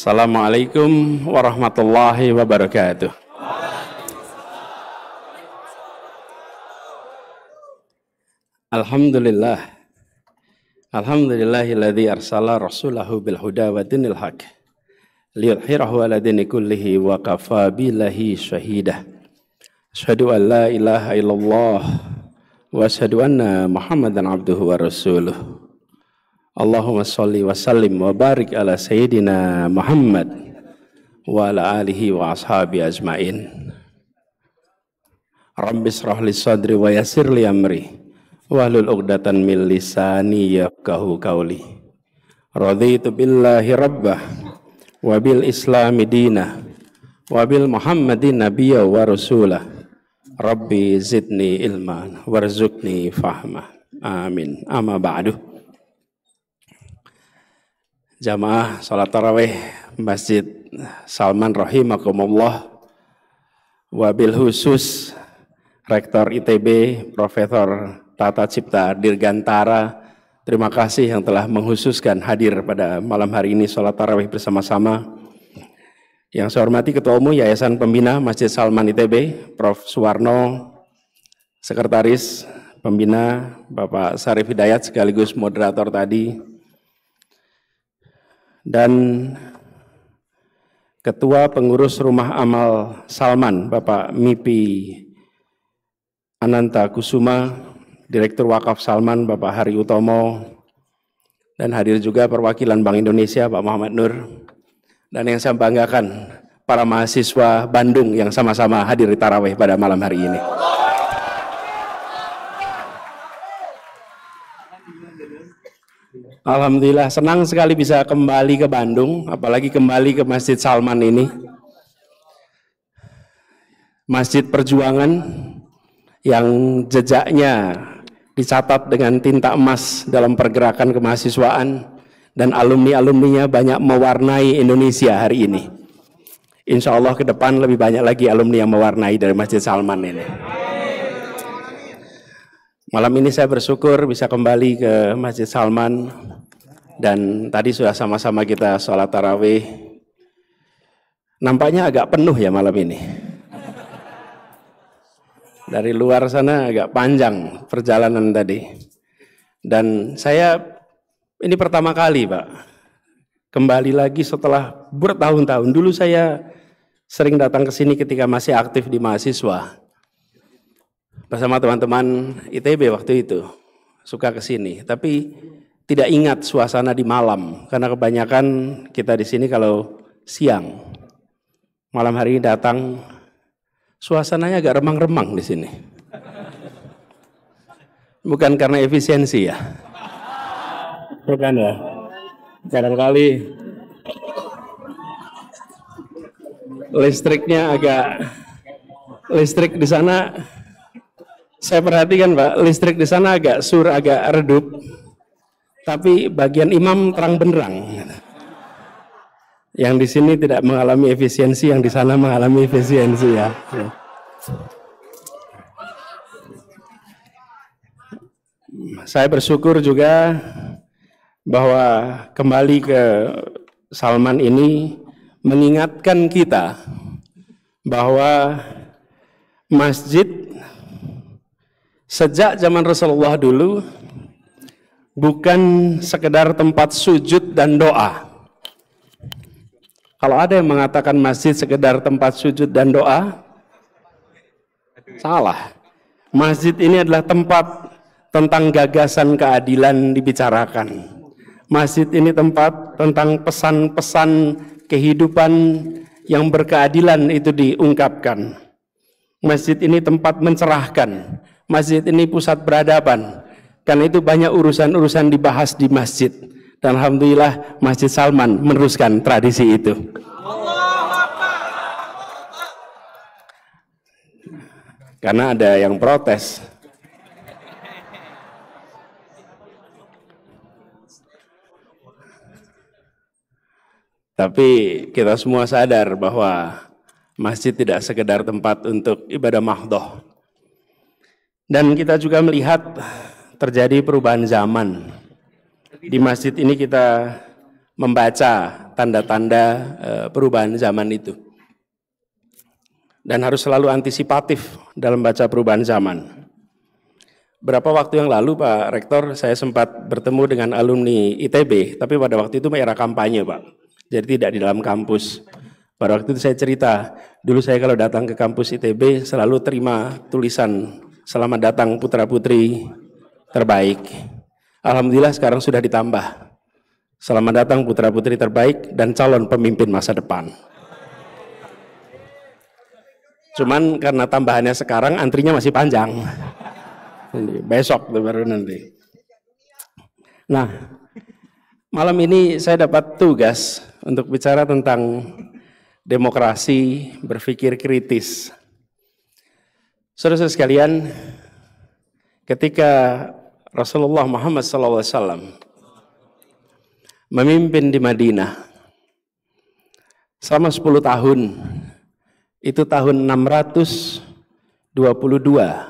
Assalamualaikum warahmatullahi wabarakatuh. Alhamdulillah. Alhamdulillahilladzi arsala rasulahu bil huda wa dinil haq liyudhhirahu ala dini kullihi wa kafa billahi syahida. Asyhadu an la ilaha illallah wa asyhadu anna Muhammadan abduhu wa rasuluh. Allahumma sholli wa sallim wa barik ala sayyidina Muhammad wa ala alihi wa ashabi ajmain. Rabbi shrah li sadri wa yassir li amri wahlul 'uqdatan min lisani yafqahu qawli. Raditu billahi rabbah wa bil islami dinah wa bil Muhammadin nabiyya wa rasulah. Rabbi zidni ilman warzuqni fahma. Amin. Amma ba'du. Jamaah salat tarawih Masjid Salman rahimakumullah, wabil khusus Rektor ITB Profesor Tata Cipta Dirgantara, terima kasih yang telah menghususkan hadir pada malam hari ini salat tarawih bersama-sama. Yang saya hormati Ketua Umum Yayasan Pembina Masjid Salman ITB Prof. Suwarno, Sekretaris Pembina Bapak Sarif Hidayat sekaligus moderator tadi, dan Ketua Pengurus Rumah Amal Salman Bapak Mipi Ananta Kusuma, Direktur Wakaf Salman Bapak Hari Utomo, dan hadir juga perwakilan Bank Indonesia Pak Muhammad Nur, dan yang saya banggakan para mahasiswa Bandung yang sama-sama hadir di tarawih pada malam hari ini. Alhamdulillah, senang sekali bisa kembali ke Bandung, apalagi kembali ke Masjid Salman ini. Masjid perjuangan yang jejaknya dicatat dengan tinta emas dalam pergerakan kemahasiswaan, dan alumni-alumninya banyak mewarnai Indonesia hari ini. Insya Allah ke depan lebih banyak lagi alumni yang mewarnai dari Masjid Salman ini. Malam ini saya bersyukur bisa kembali ke Masjid Salman, dan tadi sudah sama-sama kita sholat tarawih. Nampaknya agak penuh ya malam ini. Dari luar sana agak panjang perjalanan tadi. Dan saya ini pertama kali Pak, kembali lagi setelah bertahun-tahun. Dulu saya sering datang ke sini ketika masih aktif di mahasiswa. Bersama teman-teman ITB waktu itu, suka ke sini, tapi tidak ingat suasana di malam, karena kebanyakan kita di sini kalau siang. Malam hari ini datang, suasananya agak remang-remang di sini. Bukan karena efisiensi ya? Bukan ya? Kadang-kali listrik di sana. Saya perhatikan Pak, listrik di sana agak redup, tapi bagian imam terang benderang. Yang di sini tidak mengalami efisiensi, yang di sana mengalami efisiensi ya. Saya bersyukur juga bahwa kembali ke Salman ini mengingatkan kita bahwa masjid sejak zaman Rasulullah dulu bukan sekedar tempat sujud dan doa. Kalau ada yang mengatakan masjid sekedar tempat sujud dan doa, salah. Masjid ini adalah tempat tentang gagasan keadilan dibicarakan. Masjid ini tempat tentang pesan-pesan kehidupan yang berkeadilan itu diungkapkan. Masjid ini tempat mencerahkan. Masjid ini pusat peradaban. Karena itu banyak urusan-urusan dibahas di masjid. Dan alhamdulillah Masjid Salman meneruskan tradisi itu. Karena ada yang protes. Tapi kita semua sadar bahwa masjid tidak sekedar tempat untuk ibadah mahdhah. Dan kita juga melihat terjadi perubahan zaman. Di masjid ini kita membaca tanda-tanda perubahan zaman itu. Dan harus selalu antisipatif dalam baca perubahan zaman. Berapa waktu yang lalu Pak Rektor, saya sempat bertemu dengan alumni ITB, tapi pada waktu itu era kampanye Pak, jadi tidak di dalam kampus. Pada waktu itu saya cerita, dulu saya kalau datang ke kampus ITB selalu terima tulisan, "Selamat datang putra-putri terbaik." Alhamdulillah sekarang sudah ditambah, "Selamat datang putra-putri terbaik dan calon pemimpin masa depan." Cuman karena tambahannya sekarang antrinya masih panjang. Besok baru nanti. Nah, malam ini saya dapat tugas untuk bicara tentang demokrasi berpikir kritis. Saudara-saudara sekalian, ketika Rasulullah Muhammad SAW memimpin di Madinah selama 10 tahun, itu tahun 622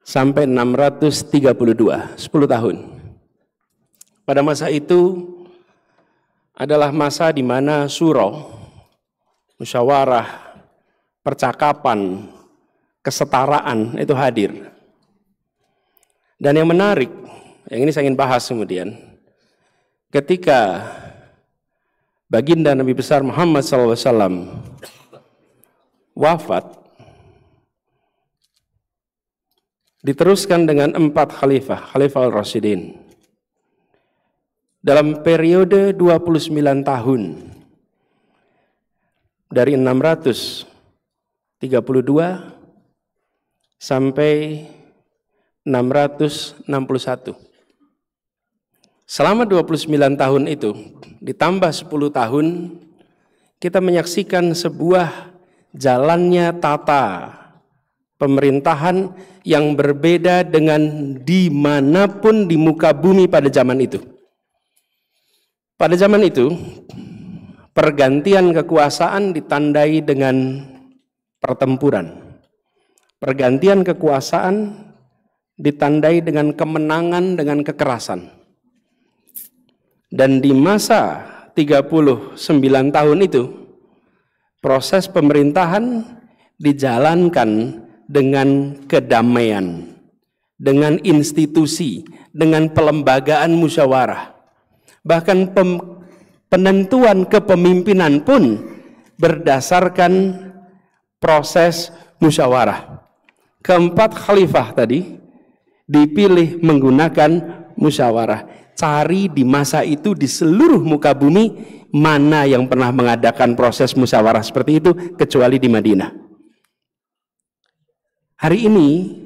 sampai 632, 10 tahun. Pada masa itu adalah masa di mana syuro, musyawarah, percakapan, kesetaraan itu hadir. Dan yang menarik, yang ini saya ingin bahas kemudian, ketika Baginda Nabi besar Muhammad SAW wafat, diteruskan dengan 4 khalifah al-Rasyidin. Dalam periode 29 tahun, dari 632 sampai 661. Selama 29 tahun itu, ditambah 10 tahun, kita menyaksikan sebuah jalannya tata pemerintahan yang berbeda dengan dimanapun di muka bumi pada zaman itu. Pada zaman itu, pergantian kekuasaan ditandai dengan pertempuran. Pergantian kekuasaan ditandai dengan kemenangan, dengan kekerasan. Dan di masa 39 tahun itu, proses pemerintahan dijalankan dengan kedamaian, dengan institusi, dengan pelembagaan musyawarah. Bahkan penentuan kepemimpinan pun berdasarkan proses musyawarah. Keempat khalifah tadi dipilih menggunakan musyawarah. Cari di masa itu di seluruh muka bumi mana yang pernah mengadakan proses musyawarah seperti itu kecuali di Madinah. Hari ini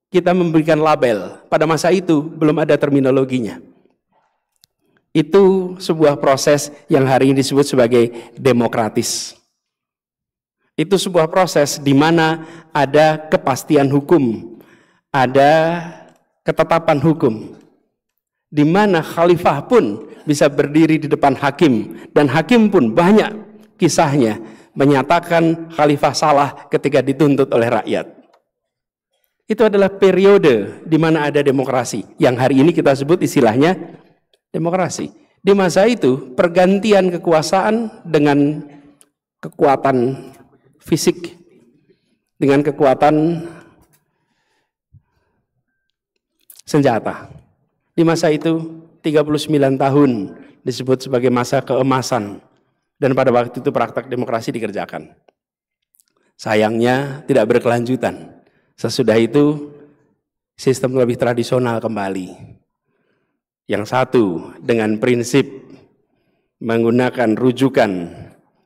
kita memberikan label, pada masa itu belum ada terminologinya. Itu sebuah proses yang hari ini disebut sebagai demokratis. Itu sebuah proses di mana ada kepastian hukum, ada ketetapan hukum, di mana khalifah pun bisa berdiri di depan hakim, dan hakim pun banyak kisahnya menyatakan khalifah salah ketika dituntut oleh rakyat. Itu adalah periode di mana ada demokrasi, yang hari ini kita sebut istilahnya demokrasi. Di masa itu pergantian kekuasaan dengan kekuatan fisik, dengan kekuatan senjata. Di masa itu 39 tahun disebut sebagai masa keemasan, dan pada waktu itu praktek demokrasi dikerjakan. Sayangnya tidak berkelanjutan. Sesudah itu sistem lebih tradisional kembali. Yang satu dengan prinsip menggunakan rujukan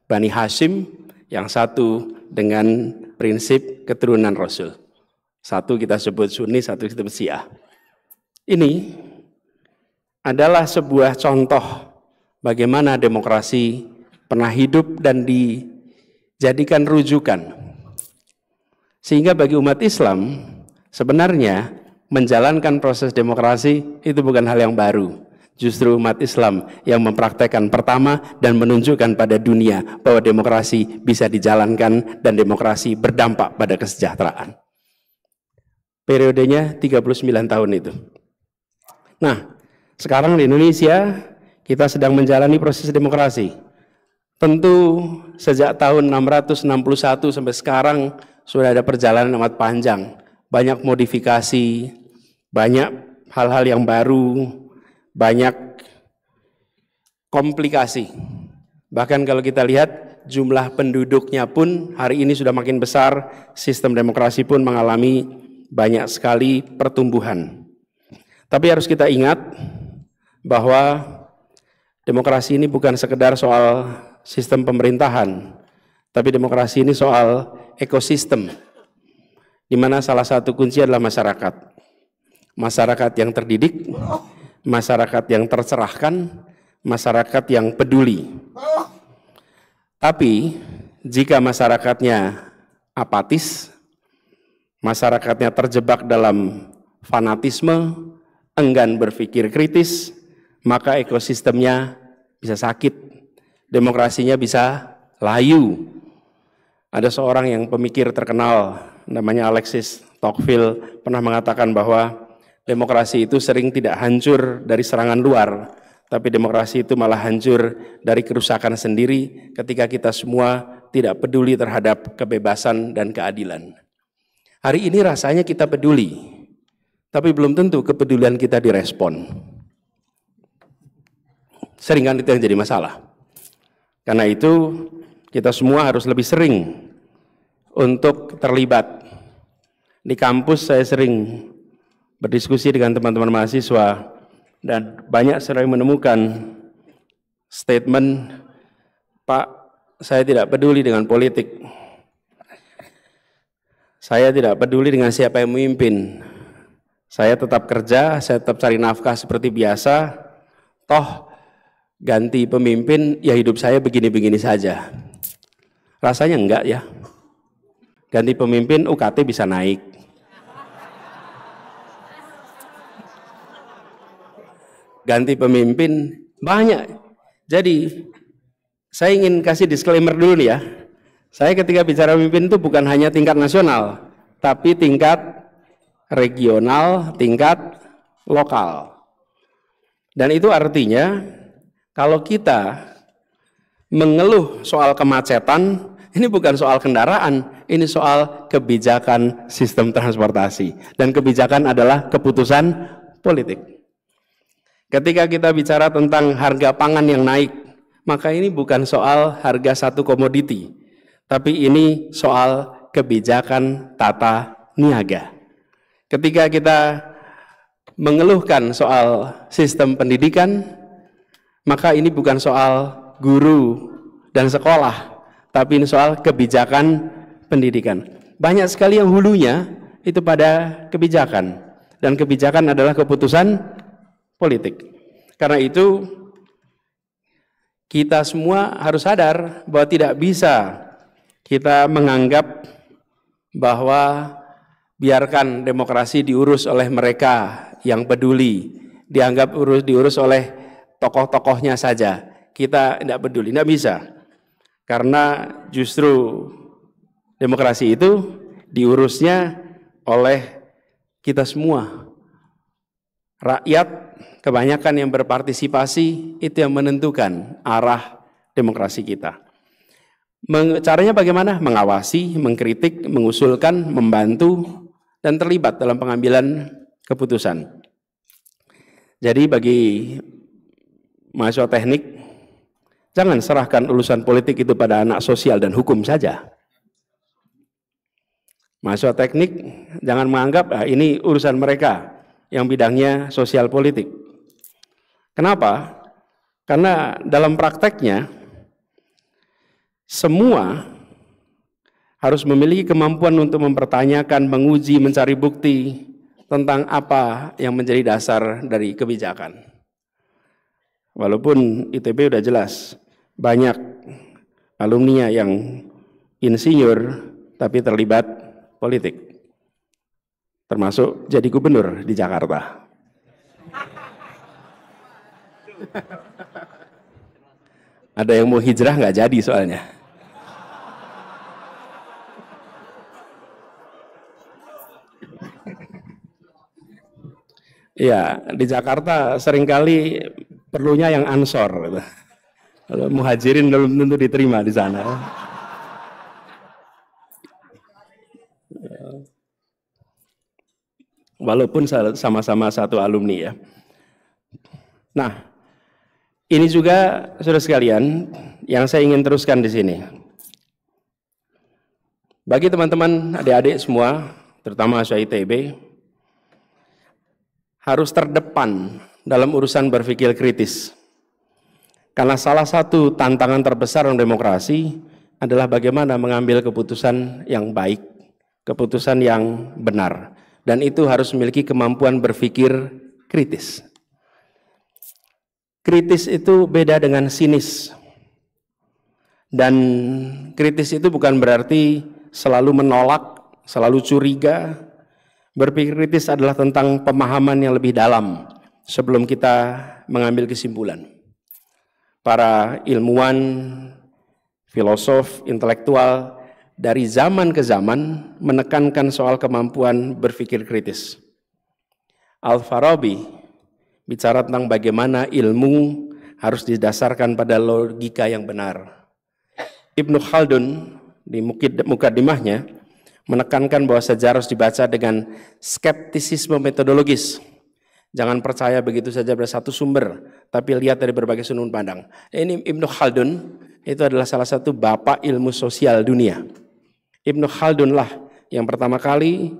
Bani Hashim, yang satu dengan prinsip keturunan Rasul. Satu kita sebut Sunni, satu kita sebut Syiah. Ini adalah sebuah contoh bagaimana demokrasi pernah hidup dan dijadikan rujukan. Sehingga bagi umat Islam sebenarnya menjalankan proses demokrasi itu bukan hal yang baru. Justru umat Islam yang mempraktekkan pertama dan menunjukkan pada dunia bahwa demokrasi bisa dijalankan dan demokrasi berdampak pada kesejahteraan. Periodenya 39 tahun itu. Nah, Sekarang di Indonesia kita sedang menjalani proses demokrasi. Tentu sejak tahun 661 sampai sekarang sudah ada perjalanan amat panjang. Banyak modifikasi, banyak hal-hal yang baru, banyak komplikasi. Bahkan kalau kita lihat jumlah penduduknya pun hari ini sudah makin besar, sistem demokrasi pun mengalami banyak sekali pertumbuhan. Tapi harus kita ingat bahwa demokrasi ini bukan sekedar soal sistem pemerintahan, tapi demokrasi ini soal ekosistem, di mana salah satu kunci adalah masyarakat. Masyarakat yang terdidik, masyarakat yang tercerahkan, masyarakat yang peduli. Tapi jika masyarakatnya apatis, masyarakatnya terjebak dalam fanatisme, enggan berpikir kritis, maka ekosistemnya bisa sakit, demokrasinya bisa layu. Ada seorang yang pemikir terkenal namanya Alexis Tocqueville pernah mengatakan bahwa demokrasi itu sering tidak hancur dari serangan luar, tapi demokrasi itu malah hancur dari kerusakan sendiri ketika kita semua tidak peduli terhadap kebebasan dan keadilan. Hari ini rasanya kita peduli, tapi belum tentu kepedulian kita direspon. Seringan itu yang jadi masalah. Karena itu kita semua harus lebih sering untuk terlibat. Di kampus saya sering berdiskusi dengan teman-teman mahasiswa dan banyak sering menemukan statement, "Pak, saya tidak peduli dengan politik. Saya tidak peduli dengan siapa yang memimpin. Saya tetap kerja, saya tetap cari nafkah seperti biasa. Toh ganti pemimpin, ya hidup saya begini-begini saja." Rasanya enggak ya. Ganti pemimpin UKT bisa naik. Ganti pemimpin banyak. Jadi saya ingin kasih disclaimer dulu nih ya. Saya ketika bicara pemimpin itu bukan hanya tingkat nasional, tapi tingkat regional, tingkat lokal. Dan itu artinya kalau kita mengeluh soal kemacetan, ini bukan soal kendaraan, ini soal kebijakan sistem transportasi. Dan kebijakan adalah keputusan politik. Ketika kita bicara tentang harga pangan yang naik, maka ini bukan soal harga satu komoditi, tapi ini soal kebijakan tata niaga. Ketika kita mengeluhkan soal sistem pendidikan, maka ini bukan soal guru dan sekolah, tapi ini soal kebijakan pendidikan. Banyak sekali yang hulunya itu pada kebijakan, dan kebijakan adalah keputusan politik. Karena itu kita semua harus sadar bahwa tidak bisa kita menganggap bahwa biarkan demokrasi diurus oleh mereka yang peduli, dianggap diurus oleh tokoh-tokohnya saja. Kita tidak peduli, tidak bisa. Karena justru demokrasi itu diurusnya oleh kita semua. Rakyat kebanyakan yang berpartisipasi itu yang menentukan arah demokrasi kita. Caranya bagaimana? Mengawasi, mengkritik, mengusulkan, membantu, dan terlibat dalam pengambilan keputusan. Jadi bagi mahasiswa teknik, jangan serahkan urusan politik itu pada anak sosial dan hukum saja. Mahasiswa teknik jangan menganggap ini urusan mereka yang bidangnya sosial politik. Kenapa? Karena dalam prakteknya semua harus memiliki kemampuan untuk mempertanyakan, menguji, mencari bukti tentang apa yang menjadi dasar dari kebijakan. Walaupun ITB udah jelas, banyak alumni yang insinyur tapi terlibat politik, termasuk jadi gubernur di Jakarta. Ada yang mau hijrah nggak jadi soalnya. Ya, di Jakarta seringkali perlunya yang ansor gitu. Kalau muhajirin belum tentu diterima di sana. Walaupun sama-sama satu alumni ya. Nah, ini juga saudara sekalian yang saya ingin teruskan di sini. Bagi teman-teman adik-adik semua, terutama mahasiswa ITB, harus terdepan dalam urusan berpikir kritis. Karena salah satu tantangan terbesar dalam demokrasi adalah bagaimana mengambil keputusan yang baik, keputusan yang benar. Dan itu harus memiliki kemampuan berpikir kritis. Kritis itu beda dengan sinis. Dan kritis itu bukan berarti selalu menolak, selalu curiga. Berpikir kritis adalah tentang pemahaman yang lebih dalam sebelum kita mengambil kesimpulan. Para ilmuwan, filosof, intelektual dari zaman ke zaman menekankan soal kemampuan berpikir kritis. Al-Farabi bicara tentang bagaimana ilmu harus didasarkan pada logika yang benar. Ibnu Khaldun di Mukaddimahnya menekankan bahwa sejarah harus dibaca dengan skeptisisme metodologis. Jangan percaya begitu saja pada satu sumber, tapi lihat dari berbagai sudut pandang. Ini Ibnu Khaldun itu adalah salah satu bapak ilmu sosial dunia. Ibnu Khaldun lah yang pertama kali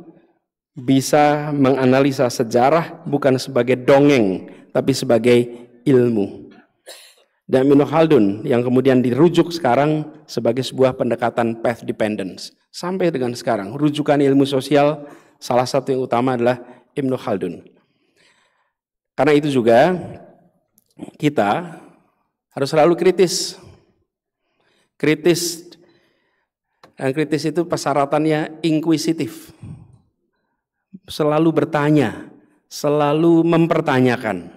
bisa menganalisa sejarah bukan sebagai dongeng, tapi sebagai ilmu. Dan Ibnu Khaldun yang kemudian dirujuk sekarang sebagai sebuah pendekatan path dependence. Sampai dengan sekarang, rujukan ilmu sosial salah satu yang utama adalah Ibnu Khaldun. Karena itu juga kita harus selalu kritis. Kritis, dan kritis itu persyaratannya inkuisitif. Selalu bertanya, selalu mempertanyakan.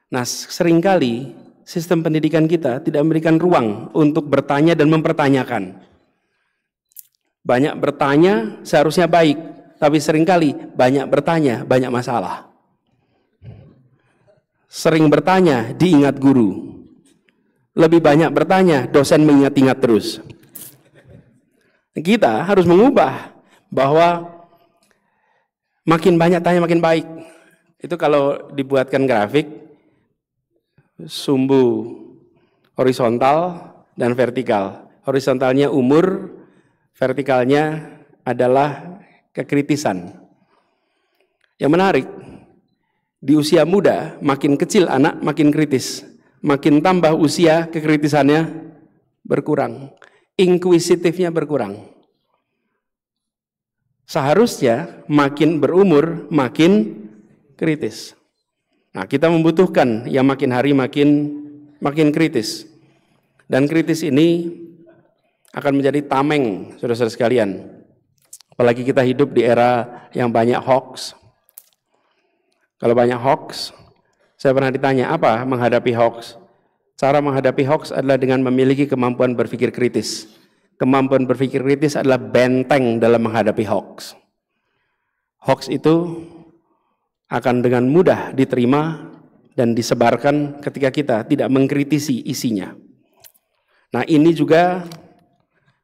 Nah, seringkali sistem pendidikan kita tidak memberikan ruang untuk bertanya dan mempertanyakan. Banyak bertanya seharusnya baik, tapi seringkali banyak bertanya, banyak masalah. Sering bertanya, diingat guru. Lebih banyak bertanya, dosen mengingat-ingat terus. Kita harus mengubah bahwa makin banyak tanya makin baik. Itu kalau dibuatkan grafik, sumbu horizontal dan vertikal. Horizontalnya umur, vertikalnya adalah kekritisan. Yang menarik, di usia muda makin kecil anak makin kritis. Makin tambah usia kekritisannya berkurang. Inkuisitifnya berkurang. Seharusnya makin berumur makin kritis. Nah, kita membutuhkan yang makin hari makin kritis. Dan kritis ini akan menjadi tameng, saudara-saudara sekalian. Apalagi kita hidup di era yang banyak hoax. Kalau banyak hoax, saya pernah ditanya, apa menghadapi hoax? Cara menghadapi hoax adalah dengan memiliki kemampuan berpikir kritis. Kemampuan berpikir kritis adalah benteng dalam menghadapi hoax. Hoax itu akan dengan mudah diterima dan disebarkan ketika kita tidak mengkritisi isinya. Nah, ini juga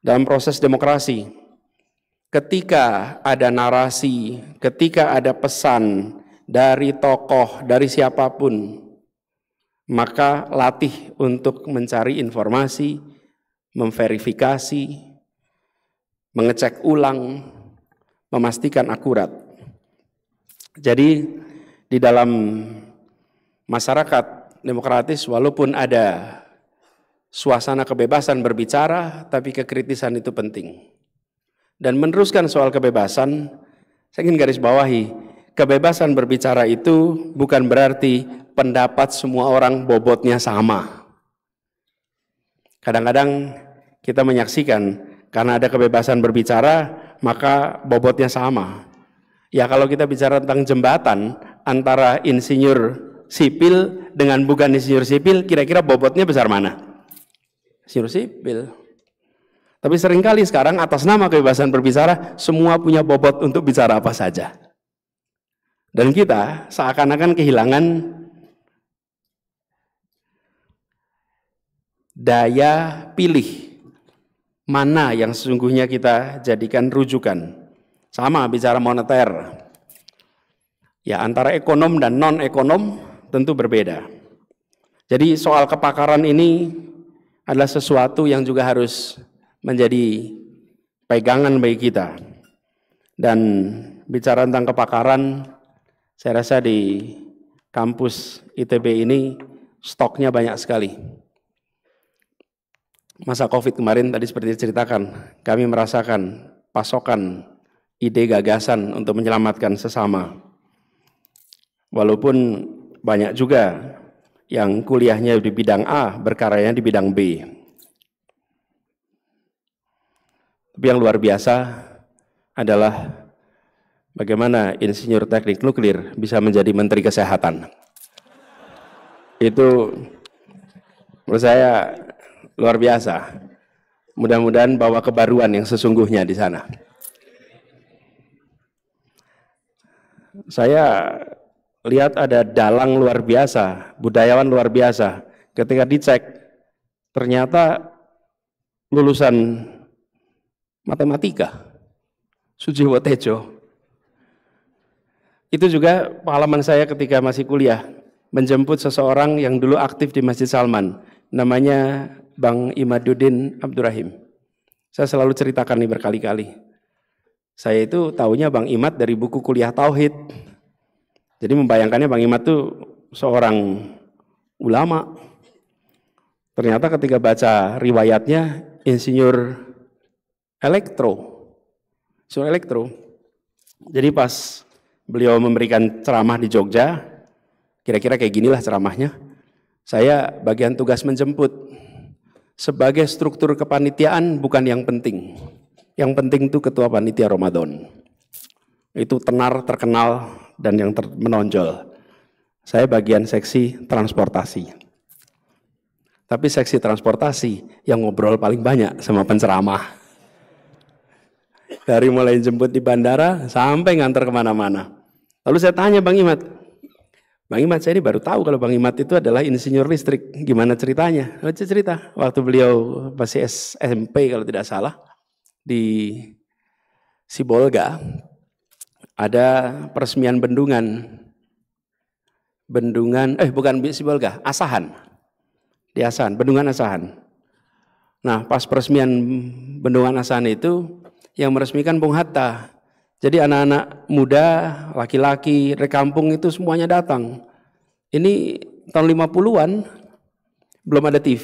dalam proses demokrasi. Ketika ada narasi, ketika ada pesan dari tokoh, dari siapapun, maka latih untuk mencari informasi, memverifikasi, mengecek ulang, memastikan akurat. Jadi di dalam masyarakat demokratis, walaupun ada suasana kebebasan berbicara, tapi kekritisan itu penting. Dan meneruskan soal kebebasan, saya ingin garis bawahi, kebebasan berbicara itu bukan berarti pendapat semua orang bobotnya sama. Kadang-kadang kita menyaksikan karena ada kebebasan berbicara, maka bobotnya sama. Ya, kalau kita bicara tentang jembatan antara insinyur sipil dengan bukan insinyur sipil, kira-kira bobotnya besar mana? Insinyur sipil. Tapi seringkali sekarang atas nama kebebasan berbicara, semua punya bobot untuk bicara apa saja. Dan kita seakan-akan kehilangan daya pilih mana yang sesungguhnya kita jadikan rujukan. Sama bicara moneter. Ya, antara ekonom dan non-ekonom tentu berbeda. Jadi soal kepakaran ini adalah sesuatu yang juga harus menjadi pegangan bagi kita. Dan bicara tentang kepakaran, saya rasa di kampus ITB ini stoknya banyak sekali. Masa COVID kemarin tadi seperti diceritakan, kami merasakan pasokan ide gagasan untuk menyelamatkan sesama. Walaupun banyak juga yang kuliahnya di bidang A, berkaryanya di bidang B. Tapi yang luar biasa adalah bagaimana insinyur teknik nuklir bisa menjadi menteri kesehatan. Itu menurut saya luar biasa. Mudah-mudahan bawa kebaruan yang sesungguhnya di sana. Saya lihat ada dalang luar biasa, budayawan luar biasa. Ketika dicek, ternyata lulusan matematika, Sujiwo Tejo. Itu juga pengalaman saya ketika masih kuliah, menjemput seseorang yang dulu aktif di Masjid Salman, namanya Bang Imaduddin Abdurrahim. Saya selalu ceritakan ini berkali-kali. Saya itu taunya Bang Imad dari buku kuliah Tauhid. Jadi membayangkannya Bang Imad itu seorang ulama. Ternyata ketika baca riwayatnya insinyur elektro. Jadi pas beliau memberikan ceramah di Jogja, kira-kira kayak ginilah ceramahnya. Saya bagian tugas menjemput. Sebagai struktur kepanitiaan bukan yang penting. Yang penting itu ketua panitia Ramadan. Itu tenar, terkenal, dan yang menonjol. Saya bagian seksi transportasi. Tapi seksi transportasi yang ngobrol paling banyak sama penceramah. Dari mulai jemput di bandara sampai ngantar kemana-mana. Lalu saya tanya Bang Imad, Bang Imad, saya ini baru tahu kalau Bang Imad itu adalah insinyur listrik. Gimana ceritanya? Cerita. Waktu beliau masih SMP kalau tidak salah, di Sibolga, ada peresmian bendungan. Bukan Sibolga, Asahan. Di Asahan, bendungan Asahan. Nah, pas peresmian bendungan Asahan itu, yang meresmikan Bung Hatta. Jadi anak-anak muda, laki-laki, dari kampung itu semuanya datang. Ini tahun 50-an, belum ada TV,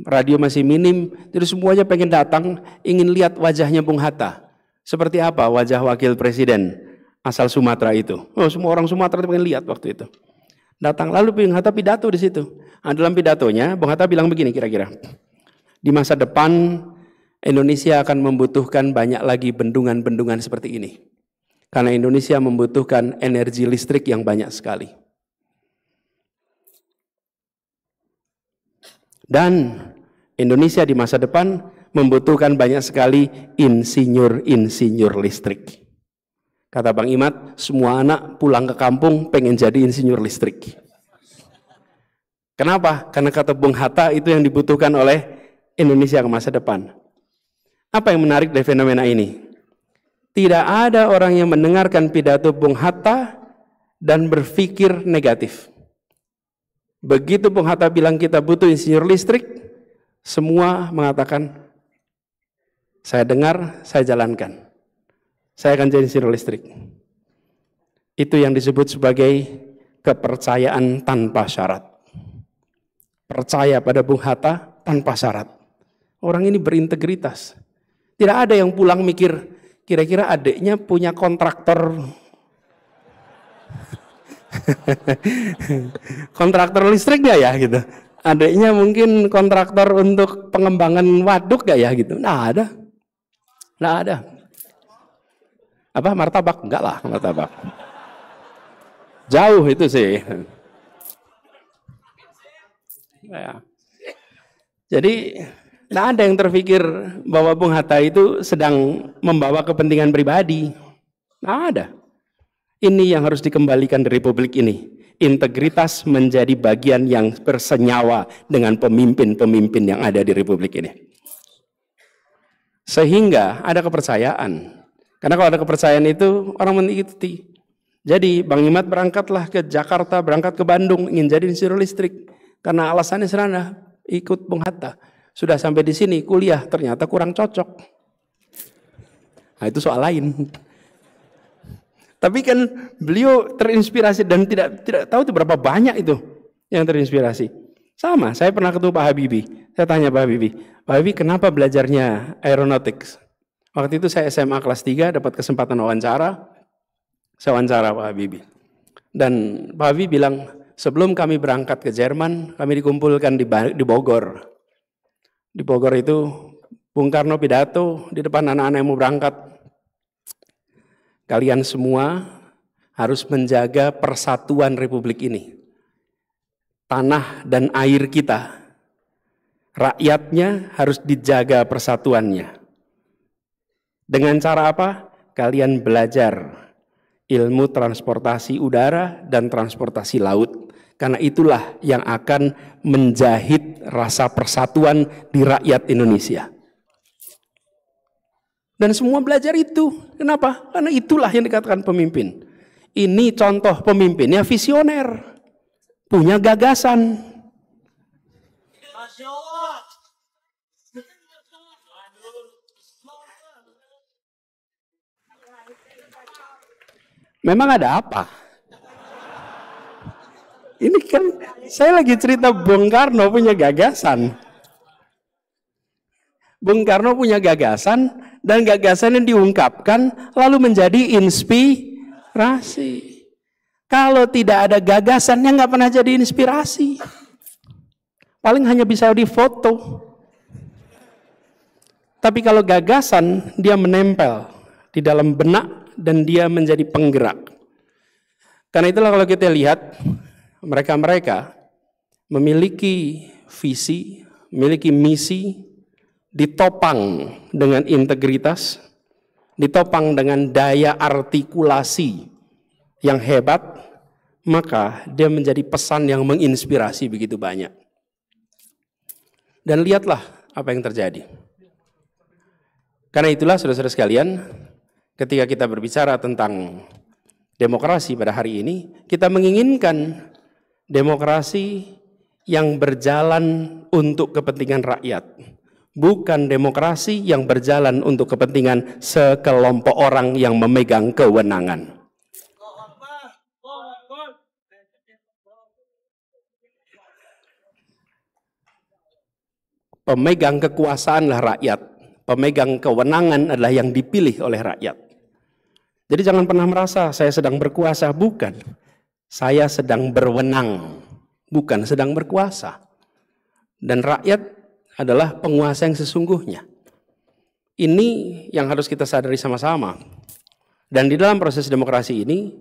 radio masih minim, jadi semuanya pengen datang, ingin lihat wajahnya Bung Hatta. Seperti apa wajah wakil presiden asal Sumatera itu. Oh, semua orang Sumatera pengen lihat waktu itu. Datang, lalu Bung Hatta pidato di situ. Nah, dalam pidatonya, Bung Hatta bilang begini kira-kira. Di masa depan, Indonesia akan membutuhkan banyak lagi bendungan-bendungan seperti ini. Karena Indonesia membutuhkan energi listrik yang banyak sekali. Dan Indonesia di masa depan membutuhkan banyak sekali insinyur-insinyur listrik. Kata Bang Imad, semua anak pulang ke kampung pengen jadi insinyur listrik. Kenapa? Karena kata Bung Hatta itu yang dibutuhkan oleh Indonesia ke masa depan. Apa yang menarik dari fenomena ini? Tidak ada orang yang mendengarkan pidato Bung Hatta dan berpikir negatif. Begitu Bung Hatta bilang kita butuh insinyur listrik, semua mengatakan, saya dengar, saya jalankan. Saya akan jadi insinyur listrik. Itu yang disebut sebagai kepercayaan tanpa syarat. Percaya pada Bung Hatta tanpa syarat. Orang ini berintegritas. Tidak ada yang pulang mikir, kira-kira adiknya punya kontraktor kontraktor listrik gak ya gitu. Adiknya mungkin kontraktor untuk pengembangan waduk gak ya gitu. Nah ada. Apa martabak? Enggak lah martabak. Jauh itu sih. Ya. Jadi tidak ada yang terpikir bahwa Bung Hatta itu sedang membawa kepentingan pribadi. Tidak ada. Ini yang harus dikembalikan di Republik ini. Integritas menjadi bagian yang bersenyawa dengan pemimpin-pemimpin yang ada di Republik ini. Sehingga ada kepercayaan. Karena kalau ada kepercayaan itu, orang mengikuti. Jadi Bang Imat berangkatlah ke Jakarta, berangkat ke Bandung, ingin jadi insinyur listrik. Karena alasannya sederhana, ikut Bung Hatta. Sudah sampai di sini, kuliah, ternyata kurang cocok. Nah itu soal lain. Tapi kan beliau terinspirasi dan tidak tahu itu berapa banyak itu yang terinspirasi. Sama, saya pernah ketemu Pak Habibie. Saya tanya Pak Habibie, Pak Habibie kenapa belajarnya aeronautics? Waktu itu saya SMA kelas 3 dapat kesempatan wawancara. Saya wawancara Pak Habibie. Dan Pak Habibie bilang, sebelum kami berangkat ke Jerman, kami dikumpulkan di Bogor. Di Bogor itu Bung Karno pidato di depan anak-anak yang mau berangkat. Kalian semua harus menjaga persatuan Republik ini. Tanah dan air kita, rakyatnya harus dijaga persatuannya. Dengan cara apa? Kalian belajar ilmu transportasi udara dan transportasi laut. Karena itulah yang akan menjahit rasa persatuan di rakyat Indonesia. Dan semua belajar itu. Kenapa? Karena itulah yang dikatakan pemimpin. Ini contoh pemimpinnya visioner. Punya gagasan. Memang ada apa? Ini kan saya lagi cerita Bung Karno punya gagasan. Bung Karno punya gagasan dan gagasan yang diungkapkan lalu menjadi inspirasi. Kalau tidak ada gagasan yang nggak pernah jadi inspirasi. Paling hanya bisa difoto. Tapi kalau gagasan dia menempel di dalam benak dan dia menjadi penggerak. Karena itulah kalau kita lihat mereka-mereka memiliki visi, memiliki misi, ditopang dengan integritas, ditopang dengan daya artikulasi yang hebat, maka dia menjadi pesan yang menginspirasi begitu banyak. Dan lihatlah apa yang terjadi. Karena itulah saudara-saudara sekalian, ketika kita berbicara tentang demokrasi pada hari ini, kita menginginkan demokrasi yang berjalan untuk kepentingan rakyat. Bukan demokrasi yang berjalan untuk kepentingan sekelompok orang yang memegang kewenangan. Pemegang kekuasaanlah rakyat. Pemegang kewenangan adalah yang dipilih oleh rakyat. Jadi jangan pernah merasa saya sedang berkuasa. Bukan. Saya sedang berwenang. Bukan sedang berkuasa. Dan rakyat adalah penguasa yang sesungguhnya. Ini yang harus kita sadari sama-sama. Dan di dalam proses demokrasi ini,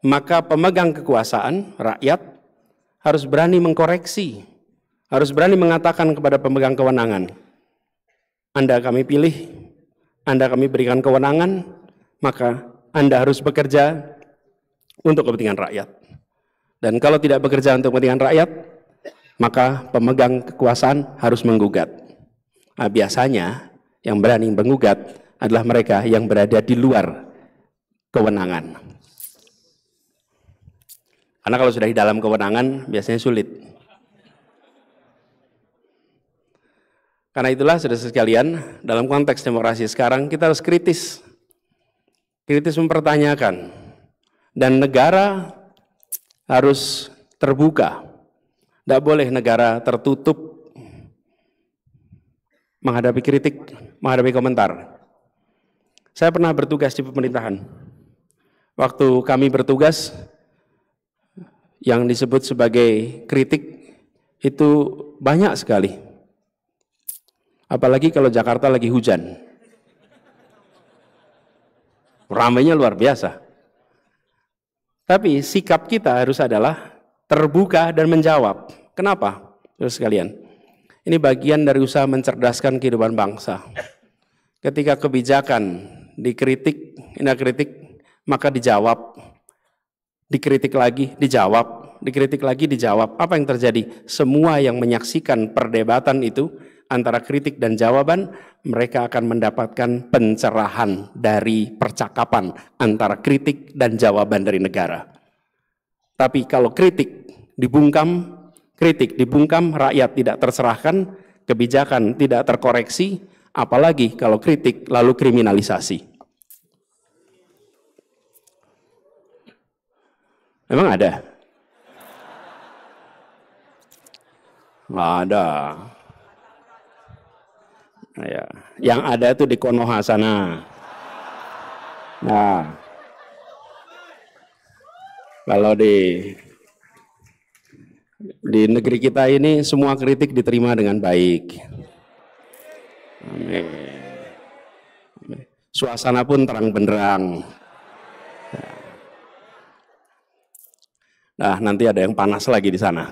maka pemegang kekuasaan, rakyat, harus berani mengkoreksi, harus berani mengatakan kepada pemegang kewenangan, Anda kami pilih, Anda kami berikan kewenangan, maka Anda harus bekerja untuk kepentingan rakyat. Dan kalau tidak bekerja untuk kepentingan rakyat, maka pemegang kekuasaan harus menggugat. Nah, biasanya yang berani menggugat adalah mereka yang berada di luar kewenangan. Karena kalau sudah di dalam kewenangan biasanya sulit. Karena itulah saudara sekalian, dalam konteks demokrasi sekarang kita harus kritis. Kritis mempertanyakan. Dan negara harus terbuka. Tidak boleh negara tertutup menghadapi kritik, menghadapi komentar. Saya pernah bertugas di pemerintahan. Waktu kami bertugas, yang disebut sebagai kritik itu banyak sekali. Apalagi kalau Jakarta lagi hujan. Ramainya luar biasa. Tapi sikap kita harus adalah terbuka dan menjawab. Kenapa? Terus sekalian, ini bagian dari usaha mencerdaskan kehidupan bangsa. Ketika kebijakan dikritik, maka dijawab. dikritik lagi, dijawab, dikritik lagi, dijawab. Apa yang terjadi? Semua yang menyaksikan perdebatan itu antara kritik dan jawaban, mereka akan mendapatkan pencerahan dari percakapan antara kritik dan jawaban dari negara. Tapi kalau kritik dibungkam, rakyat tidak tercerahkan, kebijakan tidak terkoreksi, apalagi kalau kritik lalu kriminalisasi. Memang ada? Nggak ada. Ya. Yang ada itu di Konoha sana. Nah, kalau di negeri kita ini semua kritik diterima dengan baik. Amin. Suasana pun terang benderang. Nah, nanti ada yang panas lagi di sana.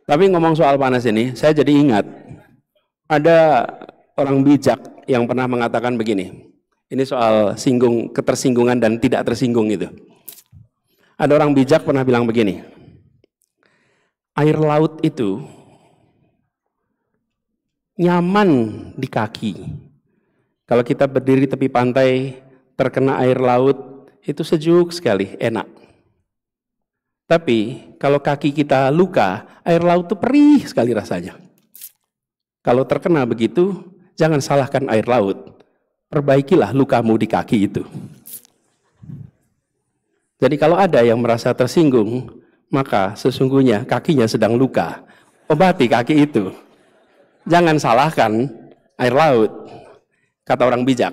Tapi ngomong soal panas ini, saya jadi ingat ada orang bijak yang pernah mengatakan begini. Ini soal ketersinggungan dan tidak tersinggung itu. Ada orang bijak pernah bilang begini. Air laut itu nyaman di kaki. Kalau kita berdiri tepi pantai, terkena air laut, itu sejuk sekali, enak. Tapi kalau kaki kita luka, air laut itu perih sekali rasanya. Kalau terkena begitu, jangan salahkan air laut. Perbaikilah lukamu di kaki itu. Jadi kalau ada yang merasa tersinggung, maka sesungguhnya kakinya sedang luka. Obati kaki itu. Jangan salahkan air laut, kata orang bijak.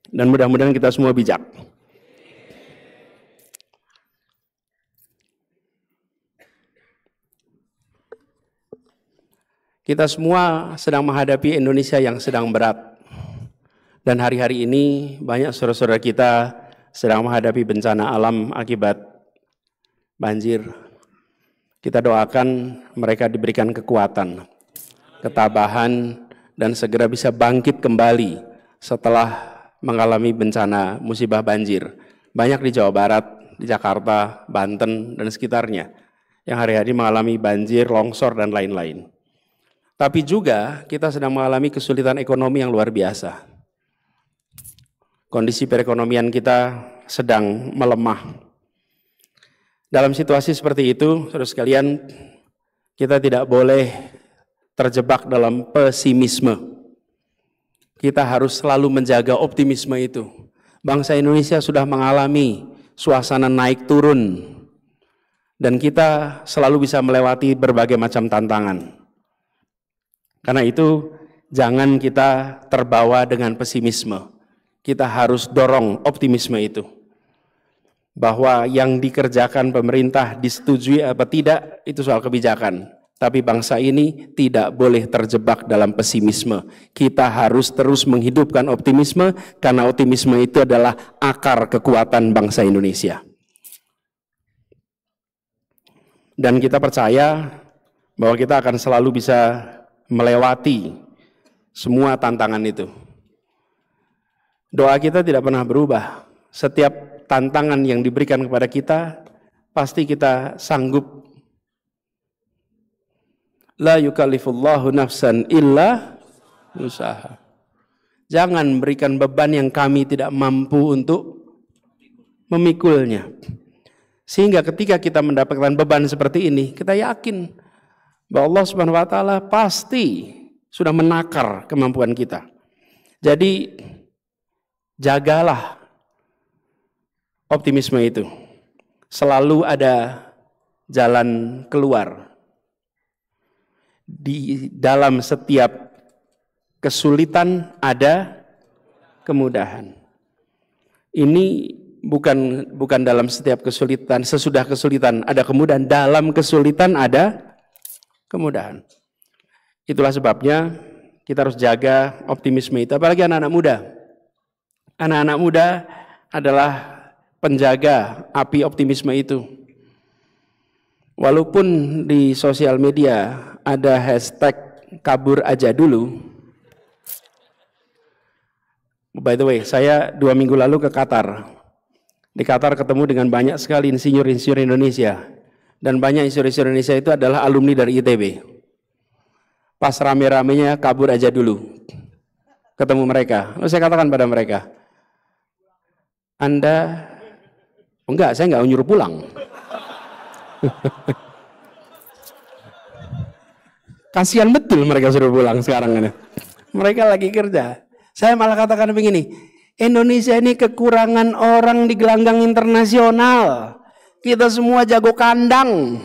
Dan mudah-mudahan kita semua bijak. Kita semua sedang menghadapi Indonesia yang sedang berat. Dan hari-hari ini banyak saudara-saudara kita sedang menghadapi bencana alam akibat banjir. Kita doakan mereka diberikan kekuatan, ketabahan, dan segera bisa bangkit kembali setelah mengalami bencana musibah banjir. Banyak di Jawa Barat, di Jakarta, Banten, dan sekitarnya yang hari-hari mengalami banjir, longsor, dan lain-lain. Tapi juga kita sedang mengalami kesulitan ekonomi yang luar biasa. Kondisi perekonomian kita sedang melemah. Dalam situasi seperti itu, saudara sekalian, kita tidak boleh terjebak dalam pesimisme. Kita harus selalu menjaga optimisme itu. Bangsa Indonesia sudah mengalami suasana naik turun, dan kita selalu bisa melewati berbagai macam tantangan. Karena itu, jangan kita terbawa dengan pesimisme. Kita harus dorong optimisme itu. Bahwa yang dikerjakan pemerintah disetujui apa tidak, itu soal kebijakan. Tapi bangsa ini tidak boleh terjebak dalam pesimisme. Kita harus terus menghidupkan optimisme, karena optimisme itu adalah akar kekuatan bangsa Indonesia. Dan kita percaya bahwa kita akan selalu bisa melewati semua tantangan itu. Doa kita tidak pernah berubah. Setiap tantangan yang diberikan kepada kita, pasti kita sanggup. La yukallifullahu nafsan illa usaha. Jangan berikan beban yang kami tidak mampu untuk memikulnya. Sehingga ketika kita mendapatkan beban seperti ini, kita yakin bahwa Allah Subhanahu wa taala pasti sudah menakar kemampuan kita. Jadi jagalah optimisme itu. Selalu ada jalan keluar. Di dalam setiap kesulitan ada kemudahan. Ini bukan dalam setiap kesulitan, sesudah kesulitan ada kemudahan, dalam kesulitan ada kemudahan. Itulah sebabnya kita harus jaga optimisme itu, apalagi anak-anak muda. Anak-anak muda adalah penjaga api optimisme itu. Walaupun di sosial media ada hashtag kabur aja dulu. By the way, saya 2 minggu lalu ke Qatar. Di Qatar ketemu dengan banyak sekali insinyur-insinyur Indonesia. Dan banyak insinyur-insinyur Indonesia itu adalah alumni dari ITB. Pas rame-ramenya kabur aja dulu. Ketemu mereka. Lalu saya katakan pada mereka, Anda, enggak, saya enggak nyuruh pulang. Kasihan betul mereka suruh pulang sekarang ini. Mereka lagi kerja. Saya malah katakan begini, Indonesia ini kekurangan orang di gelanggang internasional. Kita semua jago kandang.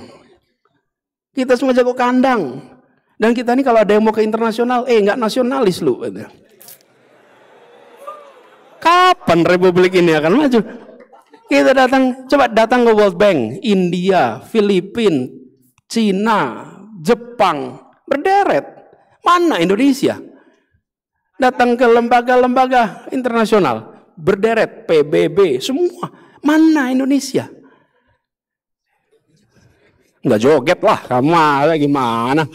Kita semua jago kandang. Dan kita ini kalau ada yang mau ke internasional, enggak nasionalis lu. Kapan republik ini akan maju? Kita coba datang ke World Bank, India, Filipina, Cina, Jepang, berderet. Mana Indonesia? Datang ke lembaga-lembaga internasional, berderet, PBB, semua. Mana Indonesia? Enggak joget lah, kamu gimana?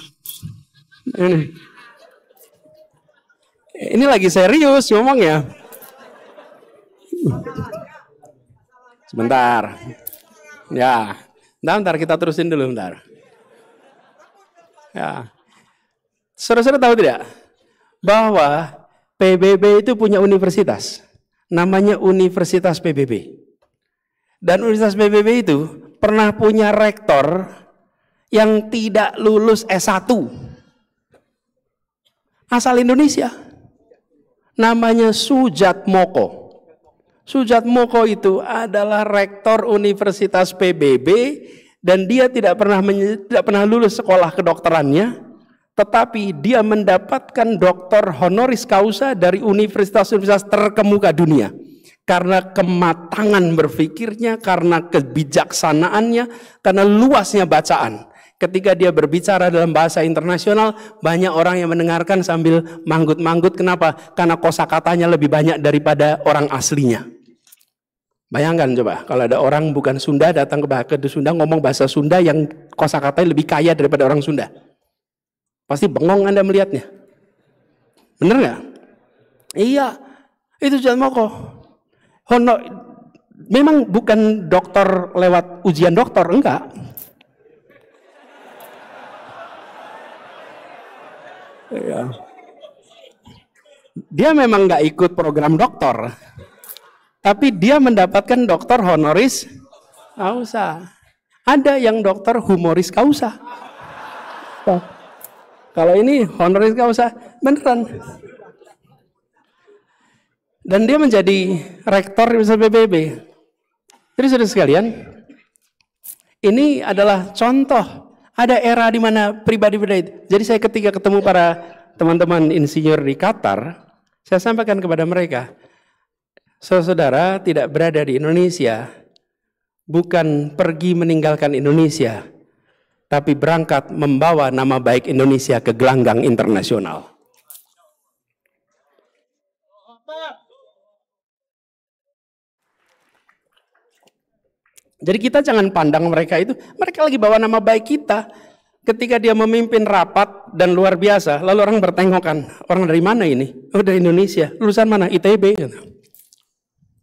Ini lagi serius ngomongnya. Sebentar. Ya, bentar kita terusin dulu bentar. Ya. Saudara-saudara tahu tidak bahwa PBB itu punya universitas, namanya Universitas PBB. Dan Universitas PBB itu pernah punya rektor yang tidak lulus S1. Asal Indonesia. Namanya Soejatmoko. Soejatmoko itu adalah rektor Universitas PBB dan dia tidak pernah lulus sekolah kedokterannya, tetapi dia mendapatkan doktor honoris causa dari universitas-universitas terkemuka dunia. Karena kematangan berpikirnya, karena kebijaksanaannya, karena luasnya bacaan. Ketika dia berbicara dalam bahasa internasional, banyak orang yang mendengarkan sambil manggut-manggut. Kenapa? Karena kosakatanya lebih banyak daripada orang aslinya. Bayangkan coba, kalau ada orang bukan Sunda datang ke Sunda ngomong bahasa Sunda yang kosakatanya lebih kaya daripada orang Sunda. Pasti bengong Anda melihatnya. Bener nggak? Iya, itu Soejatmoko. Memang bukan dokter lewat ujian dokter, enggak. Ya. Dia memang nggak ikut program dokter, tapi dia mendapatkan dokter honoris causa. Ada yang dokter humoris causa. Oh. Kalau ini honoris causa beneran. Dan dia menjadi rektor di PBB. Jadi saudara sekalian, ini adalah contoh. Ada era di mana pribadi-pribadi. Jadi saya ketika ketemu para teman-teman insinyur di Qatar, saya sampaikan kepada mereka, saudara tidak berada di Indonesia, bukan pergi meninggalkan Indonesia, tapi berangkat membawa nama baik Indonesia ke gelanggang internasional. Jadi kita jangan pandang mereka itu, mereka lagi bawa nama baik kita. Ketika dia memimpin rapat dan luar biasa, lalu orang bertengokan, orang dari mana ini? Oh dari Indonesia, lulusan mana? ITB.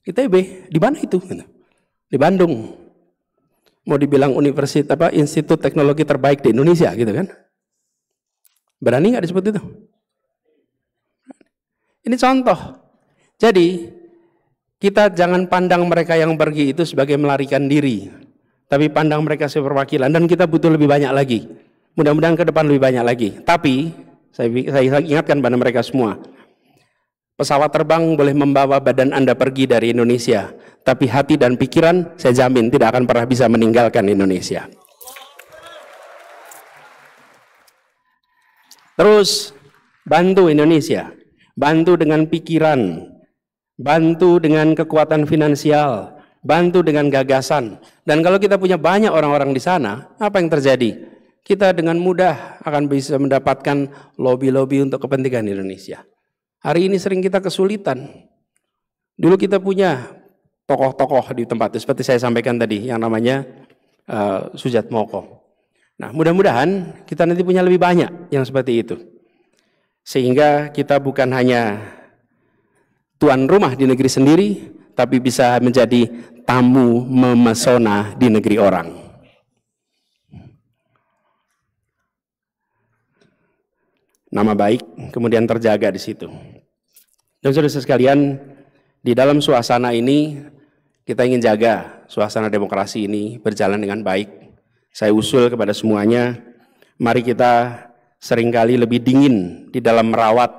ITB, di mana itu? Di Bandung. Mau dibilang universitas institut teknologi terbaik di Indonesia gitu kan? Berani nggak disebut itu? Ini contoh. Jadi kita jangan pandang mereka yang pergi itu sebagai melarikan diri, tapi pandang mereka sebagai perwakilan. Dan kita butuh lebih banyak lagi. Mudah-mudahan ke depan lebih banyak lagi. Tapi saya ingatkan pada mereka semua, pesawat terbang boleh membawa badan Anda pergi dari Indonesia, tapi hati dan pikiran saya jamin tidak akan pernah bisa meninggalkan Indonesia. Terus bantu Indonesia, bantu dengan pikiran, bantu dengan kekuatan finansial, bantu dengan gagasan. Dan kalau kita punya banyak orang-orang di sana, apa yang terjadi? Kita dengan mudah akan bisa mendapatkan lobby-lobby untuk kepentingan Indonesia. Hari ini sering kita kesulitan. Dulu kita punya tokoh-tokoh di tempat itu, seperti saya sampaikan tadi, yang namanya Soejatmoko. Nah, mudah-mudahan kita nanti punya lebih banyak yang seperti itu. Sehingga kita bukan hanya tuan rumah di negeri sendiri, tapi bisa menjadi tamu memesona di negeri orang. Nama baik kemudian terjaga di situ. Dan saudara sekalian, di dalam suasana ini kita ingin jaga suasana demokrasi ini berjalan dengan baik. Saya usul kepada semuanya, mari kita seringkali lebih dingin di dalam merawat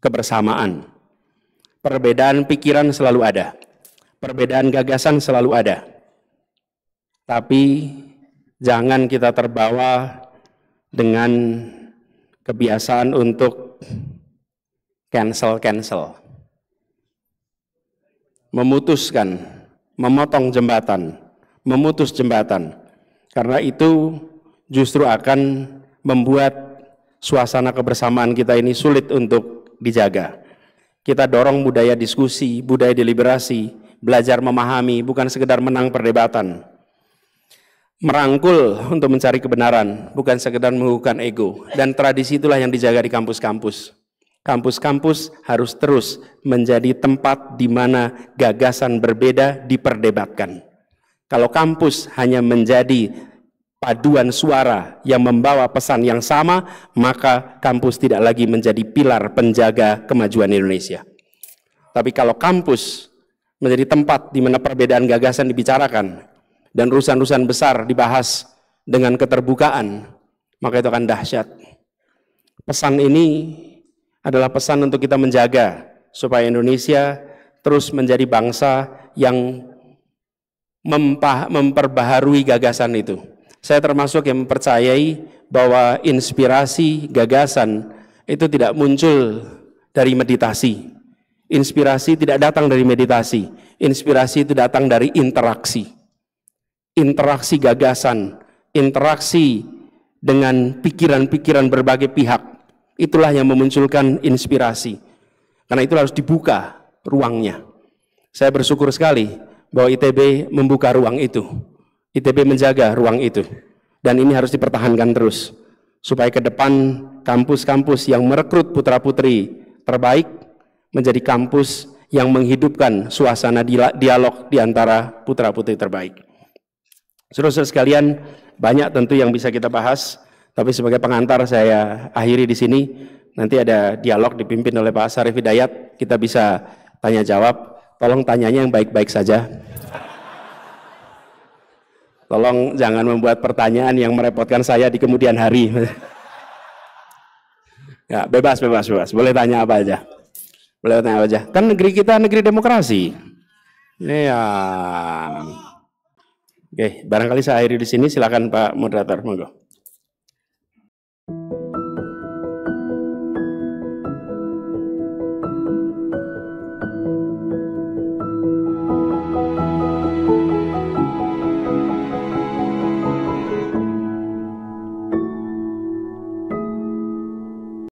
kebersamaan. Perbedaan pikiran selalu ada, perbedaan gagasan selalu ada. Tapi jangan kita terbawa dengan kebiasaan untuk cancel, memutuskan, memotong jembatan, memutus jembatan. Karena itu justru akan membuat suasana kebersamaan kita ini sulit untuk dijaga. Kita dorong budaya diskusi, budaya deliberasi, belajar memahami, bukan sekedar menang perdebatan. Merangkul untuk mencari kebenaran, bukan sekedar mengukuhkan ego. Dan tradisi itulah yang dijaga di kampus-kampus. Kampus-kampus harus terus menjadi tempat di mana gagasan berbeda diperdebatkan. Kalau kampus hanya menjadi paduan suara yang membawa pesan yang sama, maka kampus tidak lagi menjadi pilar penjaga kemajuan Indonesia. Tapi kalau kampus menjadi tempat di mana perbedaan gagasan dibicarakan dan urusan-urusan besar dibahas dengan keterbukaan, maka itu akan dahsyat. Pesan ini adalah pesan untuk kita menjaga supaya Indonesia terus menjadi bangsa yang memperbaharui gagasan itu. Saya termasuk yang mempercayai bahwa inspirasi gagasan itu tidak muncul dari meditasi. Inspirasi tidak datang dari meditasi. Inspirasi itu datang dari interaksi. Interaksi gagasan, interaksi dengan pikiran-pikiran berbagai pihak. Itulah yang memunculkan inspirasi. Karena itu harus dibuka ruangnya. Saya bersyukur sekali bahwa ITB membuka ruang itu. ITB menjaga ruang itu, dan ini harus dipertahankan terus supaya ke depan kampus-kampus yang merekrut putra-putri terbaik menjadi kampus yang menghidupkan suasana dialog di antara putra-putri terbaik. Saudara-saudara sekalian, banyak tentu yang bisa kita bahas, tapi sebagai pengantar saya akhiri di sini. Nanti ada dialog dipimpin oleh Pak Sarif Hidayat, kita bisa tanya jawab. Tolong tanyanya yang baik-baik saja. Tolong jangan membuat pertanyaan yang merepotkan saya di kemudian hari. Ya, bebas. Boleh tanya apa aja. Boleh tanya apa aja. Kan negeri kita negeri demokrasi. Ya. Oke, barangkali saya akhiri di sini. Silakan Pak Moderator, monggo.